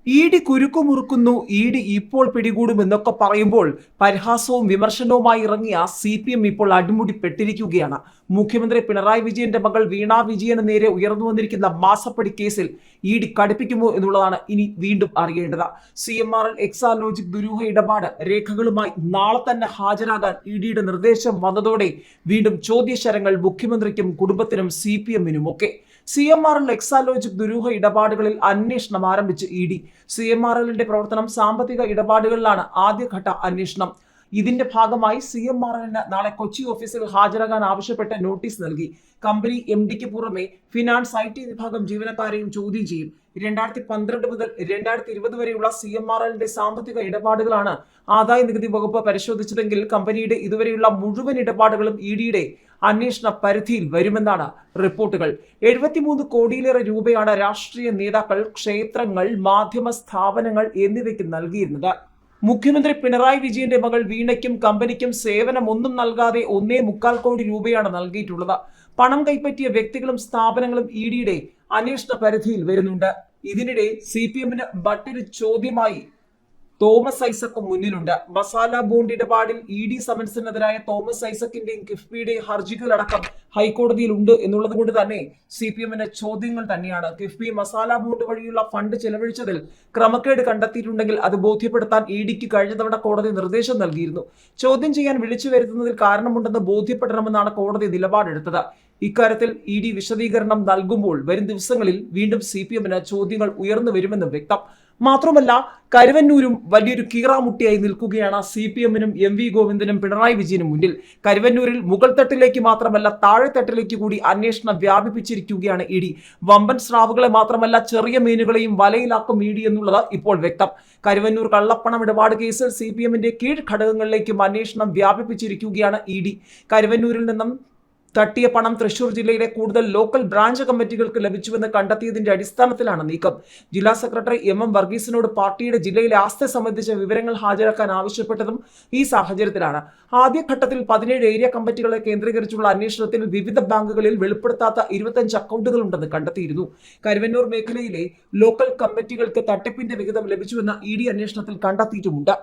E D കുരുക്കുമുറുക്കുന്നു, E D ഇപ്പോൾ പിടികൂടുമെന്നൊക്കെ പറയുമ്പോൾ പരിഹാസവും വിമർശനവുമായി ഇറങ്ങിയ CPM ഇപ്പോൾ അടിമുടിപ്പെട്ടിരിക്കുകയാണ്. മുഖ്യമന്ത്രി പിണറായി വിജയന്റെ മകൾ വീണ വിജയന് നേരെ ഉയർന്നു വന്നിരിക്കുന്ന മാസപ്പടി കേസിൽ ഇ ഡി കടുപ്പിക്കുമോ എന്നുള്ളതാണ് ഇനി വീണ്ടും അറിയേണ്ടത്. CMRL എക്സാലോജിക് ദുരൂഹ ഇടപാട് രേഖകളുമായി നാളെ തന്നെ ഹാജരാകാൻ ഇ ഡിയുടെ നിർദ്ദേശം വന്നതോടെ വീണ്ടും ചോദ്യശരങ്ങൾ മുഖ്യമന്ത്രിക്കും കുടുംബത്തിനും CPM-നും ഒക്കെ. CMRL എക്സാലോജിക് ദുരൂഹ ഇടപാടുകളിൽ അന്വേഷണം ആരംഭിച്ച് ഇ ഡി. CMRLന്റെ പ്രവർത്തനം സാമ്പത്തിക ഇടപാടുകളിലാണ് ആദ്യഘട്ട അന്വേഷണം. ഇതിന്റെ ഭാഗമായി CMRLന് നാളെ കൊച്ചി ഓഫീസിൽ ഹാജരാകാൻ ആവശ്യപ്പെട്ട നോട്ടീസ് നൽകി. കമ്പനി MDക്ക് പുറമെ ഫിനാൻസ് IT വിഭാഗം ജീവനക്കാരെയും ചോദ്യം ചെയ്യും. 2012 മുതൽ 2020 വരെയുള്ള CMRLന്റെ സാമ്പത്തിക ഇടപാടുകളാണ് ആദായ നികുതി വകുപ്പ് പരിശോധിച്ചതെങ്കിൽ കമ്പനിയുടെ ഇതുവരെയുള്ള മുഴുവൻ ഇടപാടുകളും ഇ ഡിയുടെ അന്വേഷണ പരിധിയിൽ വരുമെന്നാണ് റിപ്പോർട്ടുകൾ. 73 കോടിയിലേറെ രൂപയാണ് രാഷ്ട്രീയ നേതാക്കൾ, ക്ഷേത്രങ്ങൾ, മാധ്യമ സ്ഥാപനങ്ങൾ എന്നിവയ്ക്ക് നൽകിയിരുന്നത്. മുഖ്യമന്ത്രി പിണറായി വിജയന്റെ മകൾ വീണയ്ക്കും കമ്പനിക്കും സേവനമൊന്നും നൽകാതെ 1.25 കോടി രൂപയാണ് നൽകിയിട്ടുള്ളത്. പണം കൈപ്പറ്റിയ വ്യക്തികളും സ്ഥാപനങ്ങളും ഇ ഡിയുടെ അന്വേഷണ പരിധിയിൽ വരുന്നുണ്ട്. ഇതിനിടെ CPM-ന് മറ്റൊരു ചോദ്യമായി തോമസ് ഐസക് മുന്നിലുണ്ട്. മസാല ബോണ്ട് ഇടപാടിൽ ഇ ഡി സമൻസിനെതിരായ തോമസ് ഐസക്കിന്റെയും കിഫ്ബിയുടെയും ഹർജികളടക്കം ഹൈക്കോടതിയിൽ ഉണ്ട് എന്നുള്ളത് കൊണ്ട് തന്നെ CPM-ന് ചോദ്യങ്ങൾ തന്നെയാണ്. കിഫ്ബി മസാല ബോണ്ട് വഴിയുള്ള ഫണ്ട് ചെലവഴിച്ചതിൽ ക്രമക്കേട് കണ്ടെത്തിയിട്ടുണ്ടെങ്കിൽ അത് ബോധ്യപ്പെടുത്താൻ ഇ ഡിക്ക് കഴിഞ്ഞ തവണ കോടതി നിർദ്ദേശം നൽകിയിരുന്നു. ചോദ്യം ചെയ്യാൻ വിളിച്ചു വരുത്തുന്നതിൽ കാരണമുണ്ടെന്ന് ബോധ്യപ്പെടണമെന്നാണ് കോടതി നിലപാടെടുത്തത്. ഇക്കാര്യത്തിൽ ഇ ഡി വിശദീകരണം നൽകുമ്പോൾ വരും ദിവസങ്ങളിൽ വീണ്ടും CPM-ന് ചോദ്യങ്ങൾ ഉയർന്നു വരുമെന്നും വ്യക്തം. മാത്രമല്ല, കരുവന്നൂരും വലിയൊരു കീറാമുട്ടിയായി നിൽക്കുകയാണ് CPM-നും MV ഗോവിന്ദനും പിണറായി വിജയനും മുന്നിൽ. കരുവന്നൂരിൽ മുകൾ തട്ടിലേക്ക് മാത്രമല്ല താഴെത്തട്ടിലേക്ക് കൂടി അന്വേഷണം വ്യാപിപ്പിച്ചിരിക്കുകയാണ് ഇ ഡി. വമ്പൻ സ്രാവുകളെ മാത്രമല്ല ചെറിയ മീനുകളെയും വലയിലാക്കും ഇ ഡി എന്നുള്ളത് ഇപ്പോൾ വ്യക്തം. കരുവന്നൂർ കള്ളപ്പണം ഇടപാട് കേസിൽ CPM-ന്റെ കീഴ് ഘടകങ്ങളിലേക്കും അന്വേഷണം വ്യാപിപ്പിച്ചിരിക്കുകയാണ് ഇ ഡി. കരുവന്നൂരിൽ നിന്നും തട്ടിയ പണം തൃശൂർ ജില്ലയിലെ കൂടുതൽ ലോക്കൽ ബ്രാഞ്ച് കമ്മിറ്റികൾക്ക് ലഭിച്ചുവെന്ന് കണ്ടെത്തിയതിന്റെ അടിസ്ഥാനത്തിലാണ് നീക്കം. ജില്ലാ സെക്രട്ടറി MM വർഗീസിനോട് പാർട്ടിയുടെ ജില്ലയിലെ ആസ്തി സംബന്ധിച്ച വിവരങ്ങൾ ഹാജരാക്കാൻ ആവശ്യപ്പെട്ടതും ഈ സാഹചര്യത്തിലാണ്. ആദ്യഘട്ടത്തിൽ 17 ഏരിയ കമ്മിറ്റികളെ കേന്ദ്രീകരിച്ചുള്ള അന്വേഷണത്തിൽ വിവിധ ബാങ്കുകളിൽ വെളിപ്പെടുത്താത്ത 25 അക്കൗണ്ടുകൾ ഉണ്ടെന്ന് കണ്ടെത്തിയിരുന്നു. കരുവന്നൂർ മേഖലയിലെ ലോക്കൽ കമ്മിറ്റികൾക്ക് തട്ടിപ്പിന്റെ വിഹിതം ലഭിച്ചുവെന്ന് ഇ ഡി അന്വേഷണത്തിൽ കണ്ടെത്തിയിട്ടുമുണ്ട്.